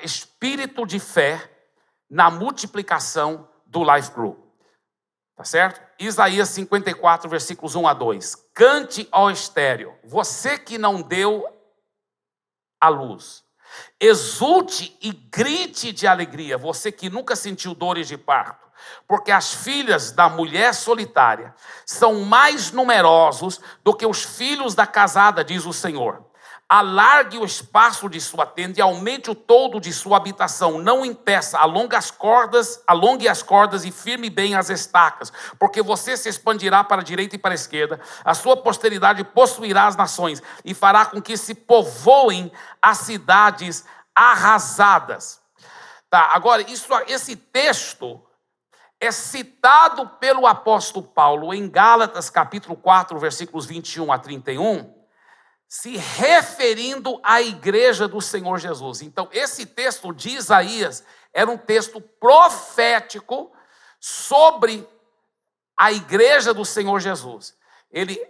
espírito de fé na multiplicação do Life Group. Tá certo? Isaías 54, versículos 1 a 2. Cante, ó estéril, você que não deu a luz. Exulte e grite de alegria, você que nunca sentiu dores de parto. Porque as filhas da mulher solitária são mais numerosos do que os filhos da casada, diz o Senhor. Alargue o espaço de sua tenda e aumente o toldo de sua habitação. Não impeça, alongue as cordas e firme bem as estacas, porque você se expandirá para a direita e para a esquerda. A sua posteridade possuirá as nações e fará com que se povoem as cidades arrasadas. Tá, agora, esse texto é citado pelo apóstolo Paulo em Gálatas capítulo 4, versículos 21 a 31, se referindo à igreja do Senhor Jesus. Então, esse texto de Isaías era um texto profético sobre a igreja do Senhor Jesus. Ele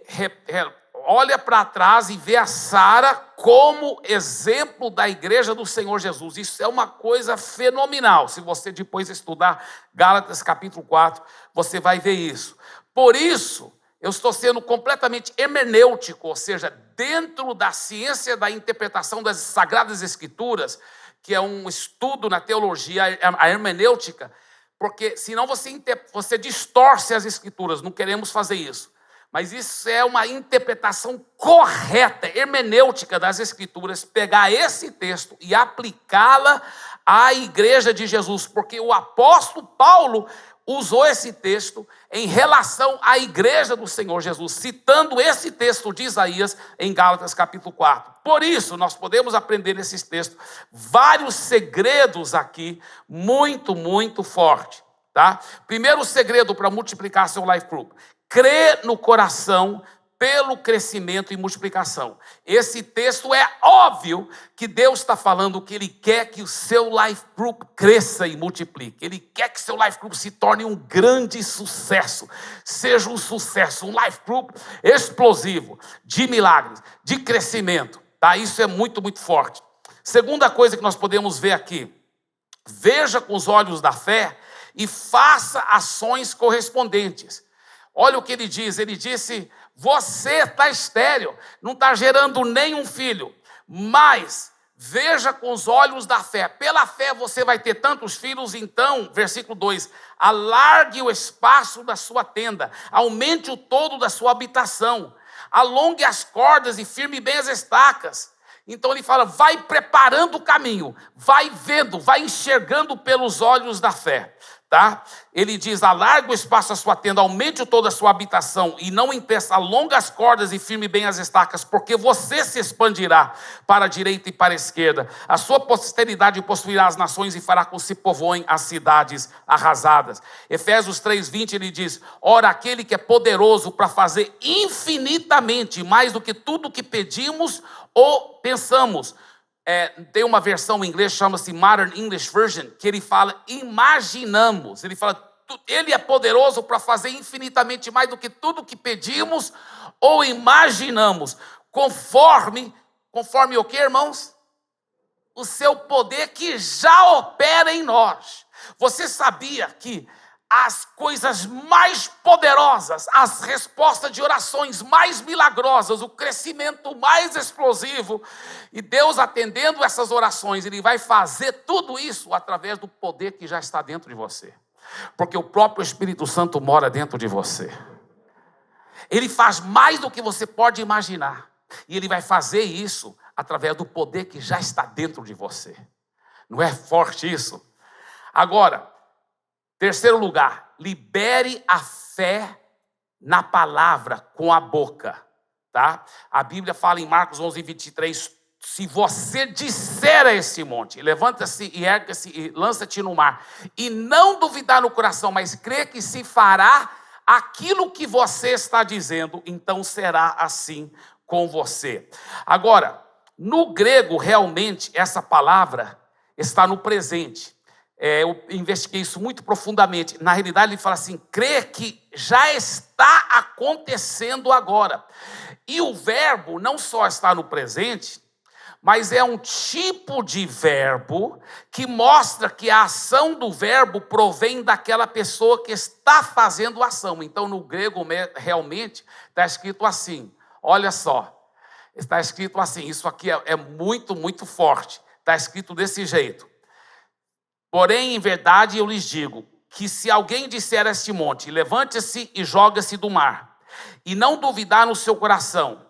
olha para trás e vê a Sara como exemplo da igreja do Senhor Jesus. Isso é uma coisa fenomenal. Se você depois estudar Gálatas capítulo 4, você vai ver isso. Por isso, eu estou sendo completamente hermenêutico, ou seja, dentro da ciência da interpretação das Sagradas Escrituras, que é um estudo na teologia, a hermenêutica, porque senão você distorce as Escrituras, não queremos fazer isso. Mas isso é uma interpretação correta, hermenêutica das Escrituras, pegar esse texto e aplicá-la à igreja de Jesus, porque o apóstolo Paulo usou esse texto em relação à igreja do Senhor Jesus, citando esse texto de Isaías em Gálatas capítulo 4. Por isso, nós podemos aprender nesses textos vários segredos aqui, muito, muito forte. Tá? Primeiro segredo para multiplicar seu Life Group: crê no coração pelo crescimento e multiplicação. Esse texto é óbvio que Deus está falando que Ele quer que o seu Life Group cresça e multiplique. Ele quer que seu Life Group se torne um grande sucesso. Seja um sucesso, um Life Group explosivo, de milagres, de crescimento. Tá? Isso é muito, muito forte. Segunda coisa que nós podemos ver aqui: veja com os olhos da fé e faça ações correspondentes. Olha o que ele diz. Ele disse: você está estéril, não está gerando nenhum filho, mas veja com os olhos da fé. Pela fé você vai ter tantos filhos. Então, versículo 2, alargue o espaço da sua tenda, aumente o toldo da sua habitação, alongue as cordas e firme bem as estacas. Então ele fala, vai preparando o caminho, vai vendo, vai enxergando pelos olhos da fé. Tá? Ele diz, alargue o espaço da sua tenda, aumente toda a sua habitação e não impeça, alongue as cordas e firme bem as estacas, porque você se expandirá para a direita e para a esquerda. A sua posteridade possuirá as nações e fará com que se povoem as cidades arrasadas. Efésios 3:20 ele diz, ora aquele que é poderoso para fazer infinitamente mais do que tudo que pedimos ou pensamos. Tem uma versão em inglês, chama-se Modern English Version, que ele fala, imaginamos. Ele fala, ele é poderoso para fazer infinitamente mais do que tudo que pedimos ou imaginamos, conforme o que, irmãos? O seu poder que já opera em nós. Você sabia que as coisas mais poderosas, as respostas de orações mais milagrosas, o crescimento mais explosivo, e Deus atendendo essas orações, Ele vai fazer tudo isso através do poder que já está dentro de você, porque o próprio Espírito Santo mora dentro de você. Ele faz mais do que você pode imaginar, e Ele vai fazer isso através do poder que já está dentro de você. Não é forte isso? Agora, terceiro lugar, libere a fé na palavra com a boca, tá? A Bíblia fala em Marcos 11:23, se você disser a esse monte, levanta-se e erga-se e lança-te no mar, e não duvidar no coração, mas crer que se fará aquilo que você está dizendo, então será assim com você. Agora, no grego, realmente, essa palavra está no presente. Eu investiguei isso muito profundamente. Na realidade, ele fala assim, crer que já está acontecendo agora. E o verbo não só está no presente, mas é um tipo de verbo que mostra que a ação do verbo provém daquela pessoa que está fazendo a ação. Então, no grego, realmente, está escrito assim, olha só, está escrito assim, isso aqui é muito, muito forte, está escrito desse jeito. Porém, em verdade, eu lhes digo, que se alguém disser a este monte, levante-se e joga-se do mar, e não duvidar no seu coração,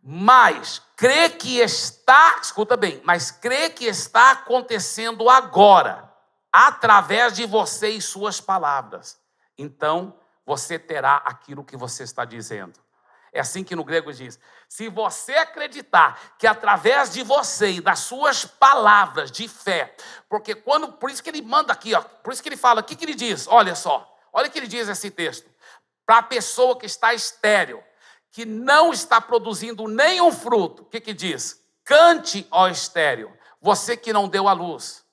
mas crê que está, escuta bem, mas crê que está acontecendo agora, através de você e suas palavras, então você terá aquilo que você está dizendo. É assim que no grego diz, se você acreditar que através de você e das suas palavras de fé, porque por isso que ele manda aqui, ó, por isso que ele fala, o que ele diz? Olha só, olha o que ele diz esse texto, para a pessoa que está estéril, que não está produzindo nenhum fruto, o que diz? Cante, ó estéril, você que não deu a luz.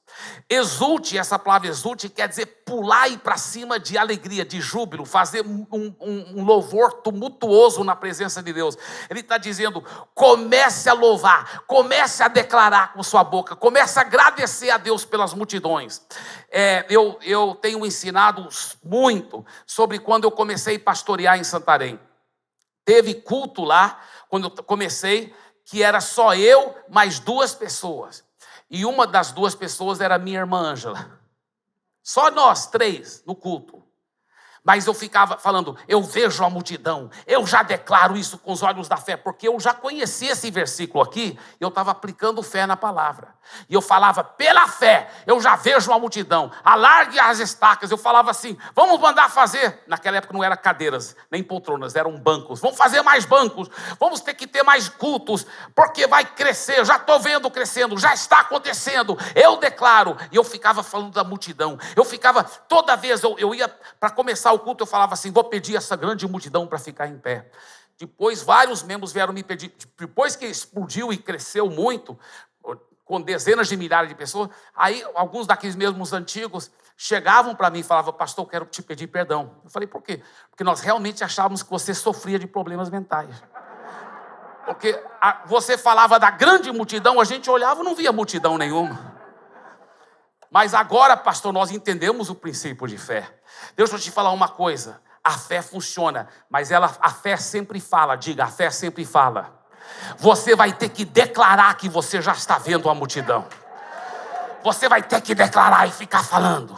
Exulte, essa palavra exulte quer dizer pular e ir para cima de alegria, de júbilo, fazer um louvor tumultuoso na presença de Deus. Ele está dizendo, comece a louvar, comece a declarar com sua boca, comece a agradecer a Deus pelas multidões. Eu tenho ensinado muito sobre quando eu comecei a pastorear em Santarém. Teve culto lá, quando eu comecei, que era só eu mais 2 pessoas. E uma das 2 pessoas era minha irmã Ângela. Só nós 3 no culto. Mas eu ficava falando, eu vejo a multidão, eu já declaro isso com os olhos da fé, porque eu já conhecia esse versículo aqui, e eu estava aplicando fé na palavra. E eu falava, pela fé, eu já vejo a multidão, alargue as estacas. Eu falava assim, vamos mandar fazer. Naquela época não eram cadeiras, nem poltronas, eram bancos. Vamos fazer mais bancos, vamos ter que ter mais cultos, porque vai crescer, já estou vendo crescendo, já está acontecendo. Eu declaro, e eu ficava falando da multidão. Eu ficava, toda vez eu ia para começar o culto, eu falava assim, vou pedir essa grande multidão para ficar em pé. Depois vários membros vieram me pedir, depois que explodiu e cresceu muito, com dezenas de milhares de pessoas, aí alguns daqueles mesmos antigos chegavam para mim e falavam, pastor, eu quero te pedir perdão. Eu falei, por quê? Porque nós realmente achávamos que você sofria de problemas mentais. Porque você falava da grande multidão, a gente olhava e não via multidão nenhuma. Mas agora, pastor, nós entendemos o princípio de fé. Deixa eu te falar uma coisa, a fé funciona, mas a fé sempre fala, diga, a fé sempre fala. Você vai ter que declarar que você já está vendo a multidão. Você vai ter que declarar e ficar falando.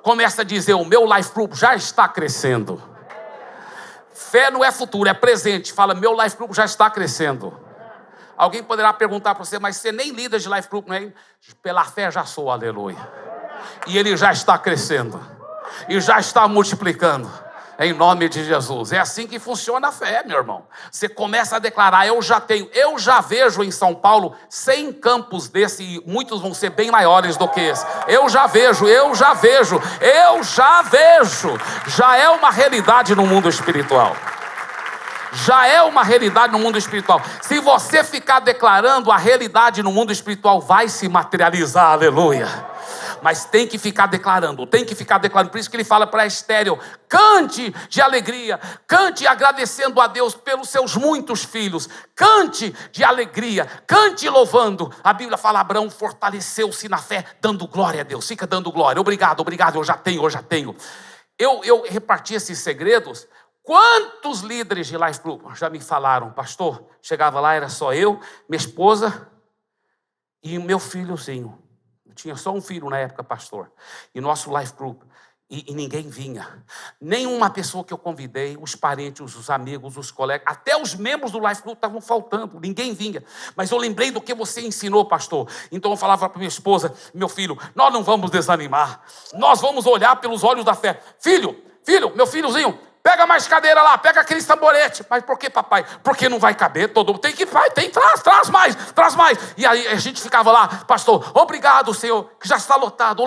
Começa a dizer, o meu life group já está crescendo. Fé não é futuro, é presente. Fala, meu life group já está crescendo. Alguém poderá perguntar para você, mas você nem líder de life group, não é? Pela fé já sou, aleluia. E ele já está crescendo. E já está multiplicando. Em nome de Jesus. É assim que funciona a fé, meu irmão. Você começa a declarar, eu já vejo em São Paulo 100 campos desse, e muitos vão ser bem maiores do que esse. Eu já vejo. Já é uma realidade no mundo espiritual. Já é uma realidade no mundo espiritual. Se você ficar declarando, a realidade no mundo espiritual vai se materializar, aleluia. Mas tem que ficar declarando. Por isso que ele fala para a estéril, cante de alegria, cante agradecendo a Deus pelos seus muitos filhos, cante de alegria, cante louvando. A Bíblia fala, Abraão fortaleceu-se na fé, dando glória a Deus, fica dando glória, obrigado, eu já tenho. Eu reparti esses segredos. Quantos líderes de life group já me falaram, pastor, chegava lá, era só eu, minha esposa e o meu filhozinho. Eu tinha só um filho na época, pastor. E nosso life group, e ninguém vinha. Nenhuma pessoa que eu convidei, os parentes, os amigos, os colegas, até os membros do life group estavam faltando, ninguém vinha. Mas eu lembrei do que você ensinou, pastor. Então eu falava para minha esposa, meu filho, nós não vamos desanimar. Nós vamos olhar pelos olhos da fé. Filho, meu filhozinho, pega mais cadeira lá, pega aqueles tamborete. Mas por que, papai? Porque não vai caber todo mundo. Traz mais. E aí a gente ficava lá, pastor, obrigado, Senhor, que já está lotado.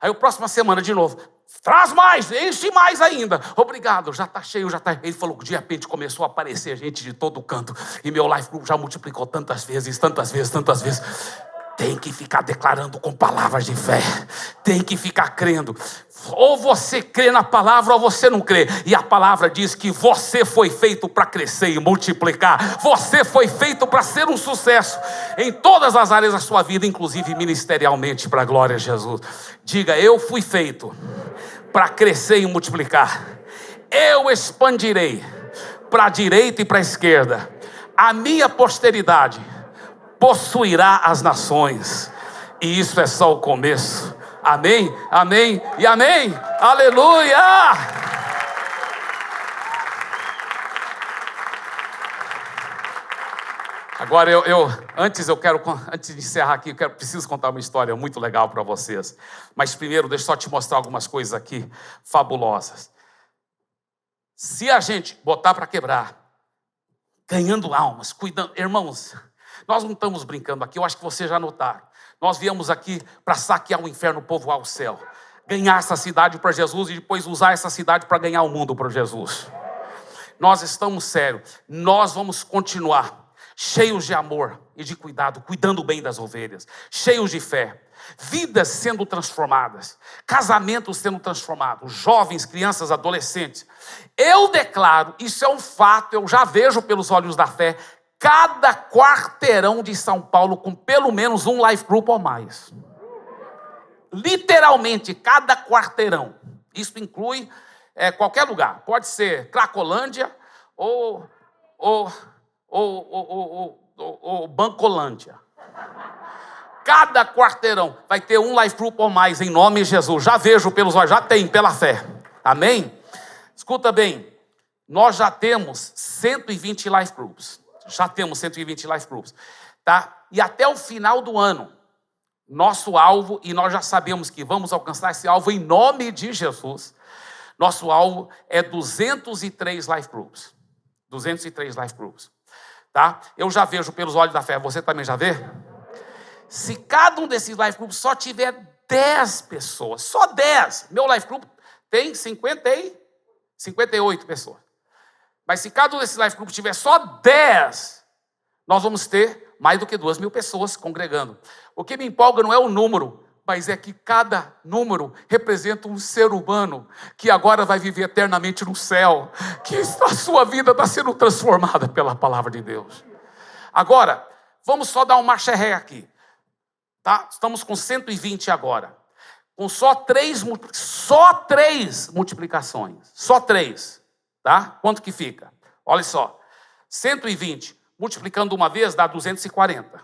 Aí a próxima semana de novo, traz mais, enche mais ainda. Obrigado, já está cheio, já está. Ele falou que de repente começou a aparecer gente de todo canto. E meu life group já multiplicou tantas vezes. tem que ficar declarando com palavras de fé, tem que ficar crendo. Ou você crê na palavra ou você não crê. E a palavra diz que você foi feito para crescer e multiplicar. Você foi feito para ser um sucesso em todas as áreas da sua vida, inclusive ministerialmente, para a glória de Jesus. Diga: eu fui feito para crescer e multiplicar. Eu expandirei para a direita e para a esquerda. A minha posteridade possuirá as nações. E isso é só o começo. Amém, amém e amém. Aleluia! Agora antes de encerrar aqui, preciso contar uma história muito legal para vocês. Mas primeiro, deixa eu só te mostrar algumas coisas aqui fabulosas. Se a gente botar para quebrar, ganhando almas, cuidando, irmãos, nós não estamos brincando aqui, eu acho que vocês já notaram. Nós viemos aqui para saquear o inferno, povoar o céu, ganhar essa cidade para Jesus e depois usar essa cidade para ganhar o mundo para Jesus. Nós estamos sérios, nós vamos continuar cheios de amor e de cuidado, cuidando bem das ovelhas, cheios de fé, vidas sendo transformadas, casamentos sendo transformados, jovens, crianças, adolescentes. Eu declaro, isso é um fato, eu já vejo pelos olhos da fé, cada quarteirão de São Paulo com pelo menos um life group ou mais. Literalmente, cada quarteirão. Isso inclui qualquer lugar. Pode ser Cracolândia ou Bancolândia. Cada quarteirão vai ter um life group ou mais, em nome de Jesus. Já vejo pelos olhos, já tem, pela fé. Amém? Escuta bem, nós já temos 120 life groups. Já temos 120 life groups, tá? E até o final do ano, nosso alvo, e nós já sabemos que vamos alcançar esse alvo em nome de Jesus, nosso alvo é 203 life groups. 203 life groups, tá? Eu já vejo pelos olhos da fé, você também já vê? Se cada um desses life groups só tiver 10 pessoas, só 10, meu life group tem 58 pessoas. Mas se cada um desses life groups tiver só 10, nós vamos ter mais do que 2.000 pessoas congregando. O que me empolga não é o número, mas é que cada número representa um ser humano que agora vai viver eternamente no céu, que a sua vida está sendo transformada pela palavra de Deus. Agora, vamos só dar um marcha ré aqui. Tá? Estamos com 120 agora. Com só três multiplicações. Só 3. Tá? Quanto que fica? Olha só. 120 multiplicando uma vez dá 240.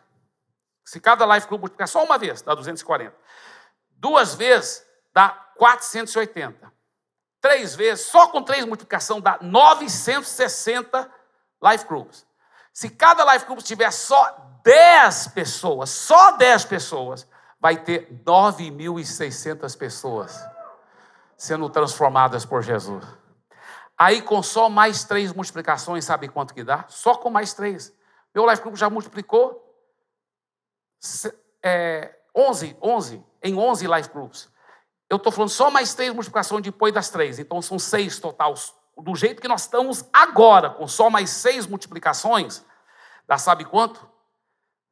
Se cada life group multiplicar só uma vez, dá 240. 2 vezes dá 480. 3 vezes, só com 3 multiplicação dá 960 life groups. Se cada life group tiver só 10 pessoas, vai ter 9.600 pessoas sendo transformadas por Jesus. Aí com só mais 3 multiplicações, sabe quanto que dá? Só com mais 3. Meu life group já multiplicou 11 em 11 life groups. Eu estou falando só mais 3 multiplicações depois das 3. Então são 6 total. Do jeito que nós estamos agora, com só mais 6 multiplicações, dá sabe quanto?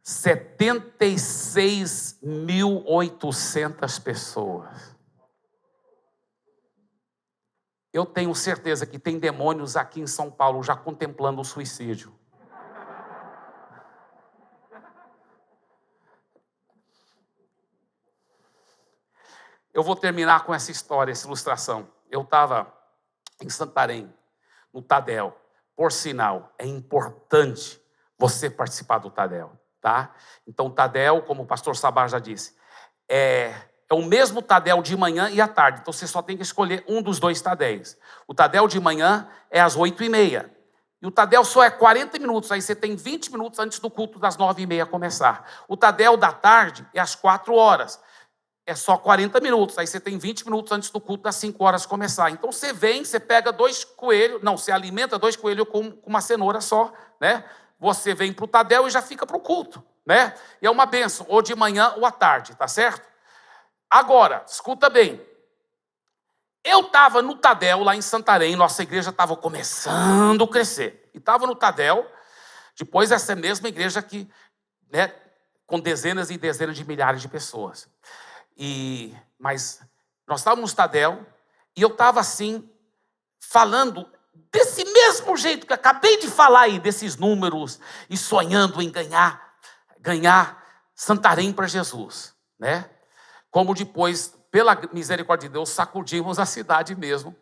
76.800 pessoas. Eu tenho certeza que tem demônios aqui em São Paulo já contemplando o suicídio. Eu vou terminar com essa história, essa ilustração. Eu estava em Santarém, no Tadel. Por sinal, é importante você participar do Tadel, tá? Então, o Tadel, como o pastor Sabá já disse, é o mesmo Tadel de manhã e à tarde. Então, você só tem que escolher um dos 2 Tadéis. O Tadel de manhã é às 8h30. E o Tadel só é 40 minutos. Aí você tem 20 minutos antes do culto das 9h30 começar. O Tadel da tarde é às 4h. É só 40 minutos. Aí você tem 20 minutos antes do culto das 5h começar. Então, você vem, você pega 2 coelhos. Não, você alimenta 2 coelhos com uma cenoura só, né? Você vem para o Tadel e já fica para o culto, né? E é uma bênção, ou de manhã ou à tarde, tá certo? Agora, escuta bem. Eu estava no Tadel, lá em Santarém, nossa igreja estava começando a crescer. E estava no Tadel, depois essa mesma igreja que, né, com dezenas e dezenas de milhares de pessoas. Mas nós estávamos no Tadel, e eu estava assim, falando desse mesmo jeito que eu acabei de falar aí, desses números, e sonhando em ganhar Santarém para Jesus, né? Como depois, pela misericórdia de Deus, sacudimos a cidade mesmo,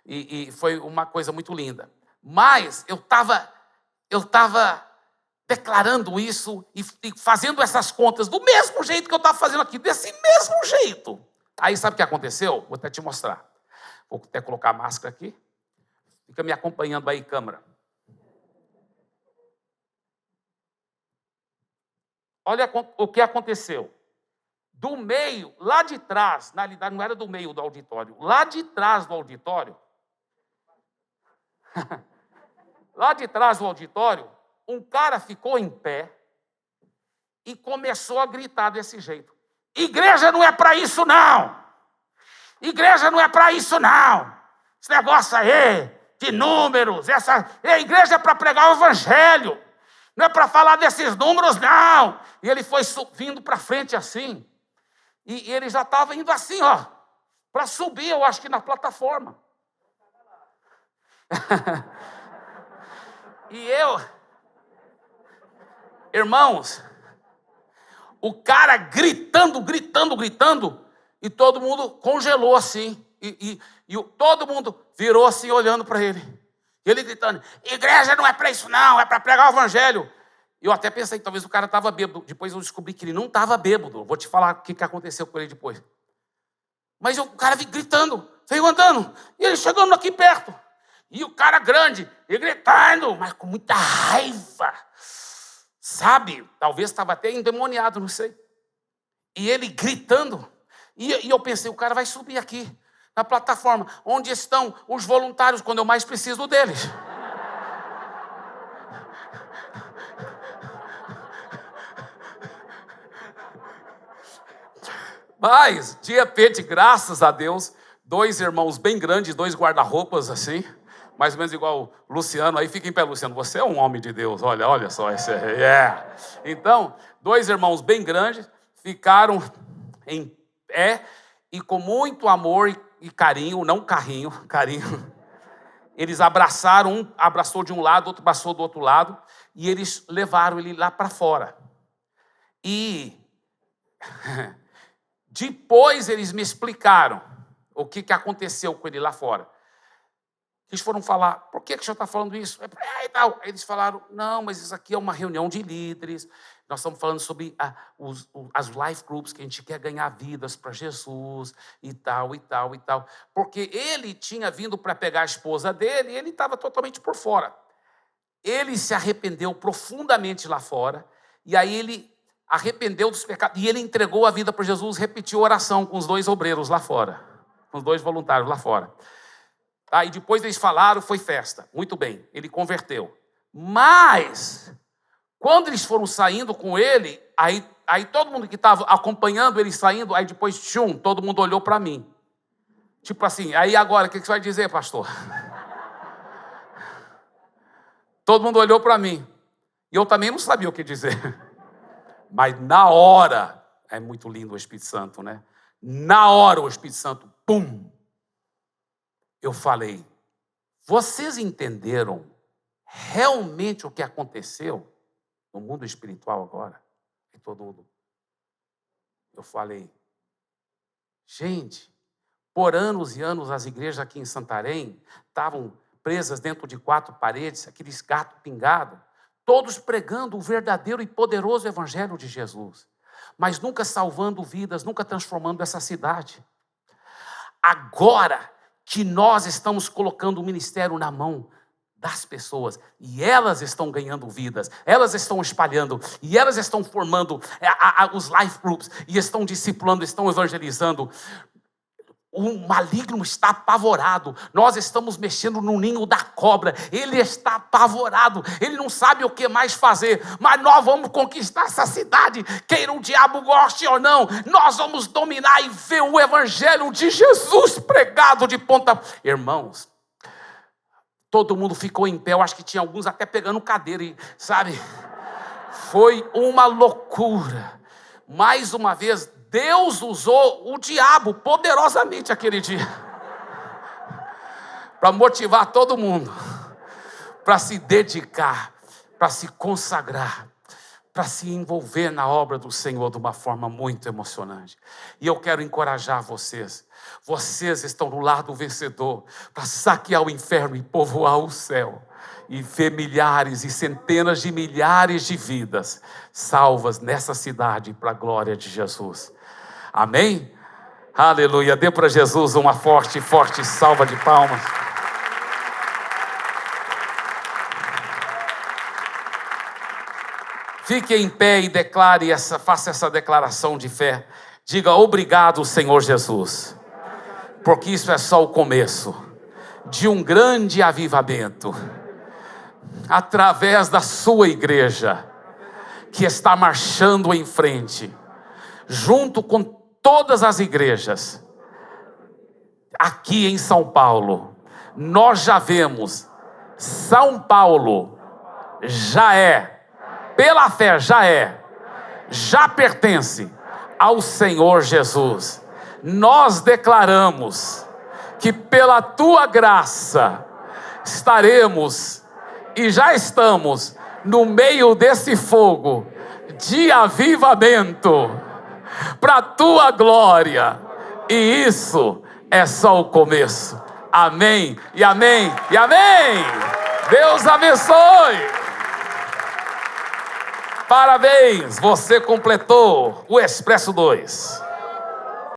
e foi uma coisa muito linda. Mas eu estava declarando isso e fazendo essas contas do mesmo jeito que eu estava fazendo aqui, desse mesmo jeito. Aí sabe o que aconteceu? Vou até te mostrar. Vou até colocar a máscara aqui. Fica me acompanhando aí, câmera. Olha o que aconteceu. Do meio, lá de trás, na realidade não era do meio do auditório, lá de trás do auditório, um cara ficou em pé e começou a gritar desse jeito. Igreja não é para isso, não! Igreja não é para isso, não! Esse negócio aí, de números, a igreja é para pregar o evangelho, não é para falar desses números, não! E ele foi vindo para frente assim, e ele já estava indo assim, ó, para subir, eu acho que na plataforma. E irmãos, o cara gritando, e todo mundo congelou assim, e todo mundo virou assim, olhando para ele. E ele gritando, igreja não é para isso não, é para pregar o evangelho. Eu até pensei que talvez o cara estava bêbado, depois eu descobri que ele não estava bêbado. Vou te falar o que aconteceu com ele depois. Mas o cara gritando, veio andando, e ele chegando aqui perto. E o cara grande, e gritando, mas com muita raiva. Sabe? Talvez estava até endemoniado, não sei. E ele gritando. E eu pensei, o cara vai subir aqui, na plataforma, onde estão os voluntários, quando eu mais preciso deles. Mas, de repente, graças a Deus, 2 irmãos bem grandes, 2 guarda-roupas assim, mais ou menos igual o Luciano, aí fica em pé, Luciano, você é um homem de Deus, olha só, esse é. Então, 2 irmãos bem grandes ficaram em pé e com muito amor e carinho, não carinho, eles abraçaram, um abraçou de um lado, outro abraçou do outro lado, e eles levaram ele lá para fora. E depois eles me explicaram o que aconteceu com ele lá fora. Eles foram falar, por que o senhor está falando isso? Aí eles falaram, não, mas isso aqui é uma reunião de líderes, nós estamos falando sobre as life groups, que a gente quer ganhar vidas para Jesus, e tal. Porque ele tinha vindo para pegar a esposa dele, e ele estava totalmente por fora. Ele se arrependeu profundamente lá fora, e aí ele arrependeu dos pecados, e ele entregou a vida para Jesus, repetiu a oração com os 2 obreiros lá fora, com os 2 voluntários lá fora. E depois eles falaram, foi festa. Muito bem, ele converteu. Mas, quando eles foram saindo com ele, aí todo mundo que estava acompanhando ele saindo, aí depois, todo mundo olhou para mim. Tipo assim, aí agora, o que você vai dizer, pastor? Todo mundo olhou para mim. E eu também não sabia o que dizer. Mas na hora, é muito lindo o Espírito Santo, né? Na hora o Espírito Santo, pum! Eu falei, vocês entenderam realmente o que aconteceu no mundo espiritual agora? E todo mundo. Eu falei, gente, por anos e anos as igrejas aqui em Santarém estavam presas dentro de 4 paredes, aqueles gatos pingados, todos pregando o verdadeiro e poderoso evangelho de Jesus, mas nunca salvando vidas, nunca transformando essa cidade. Agora que nós estamos colocando o ministério na mão das pessoas, e elas estão ganhando vidas, elas estão espalhando, e elas estão formando os life groups, e estão discipulando, estão evangelizando. O maligno está apavorado. Nós estamos mexendo no ninho da cobra. Ele está apavorado. Ele não sabe o que mais fazer. Mas nós vamos conquistar essa cidade. Queira o diabo goste ou não. Nós vamos dominar e ver o evangelho de Jesus pregado de ponta. Irmãos, todo mundo ficou em pé. Eu acho que tinha alguns até pegando cadeira, sabe? Foi uma loucura. Mais uma vez, Deus usou o diabo poderosamente aquele dia para motivar todo mundo, para se dedicar, para se consagrar, para se envolver na obra do Senhor de uma forma muito emocionante. E eu quero encorajar vocês. Vocês estão no lado vencedor para saquear o inferno e povoar o céu. E ver milhares e centenas de milhares de vidas salvas nessa cidade para a glória de Jesus. Amém? Aleluia. Dê para Jesus uma forte, forte salva de palmas. Fique em pé e declare faça essa declaração de fé. Diga: obrigado, Senhor Jesus, porque isso é só o começo de um grande avivamento através da sua igreja, que está marchando em frente, junto com todas as igrejas aqui em São Paulo. Nós já vemos, São Paulo já é, pela fé já pertence ao Senhor Jesus. Nós declaramos que pela tua graça estaremos e já estamos no meio desse fogo de avivamento para a tua glória, e isso é só o começo. Amém, e amém, e amém. Deus abençoe. Parabéns, você completou o Expresso 2.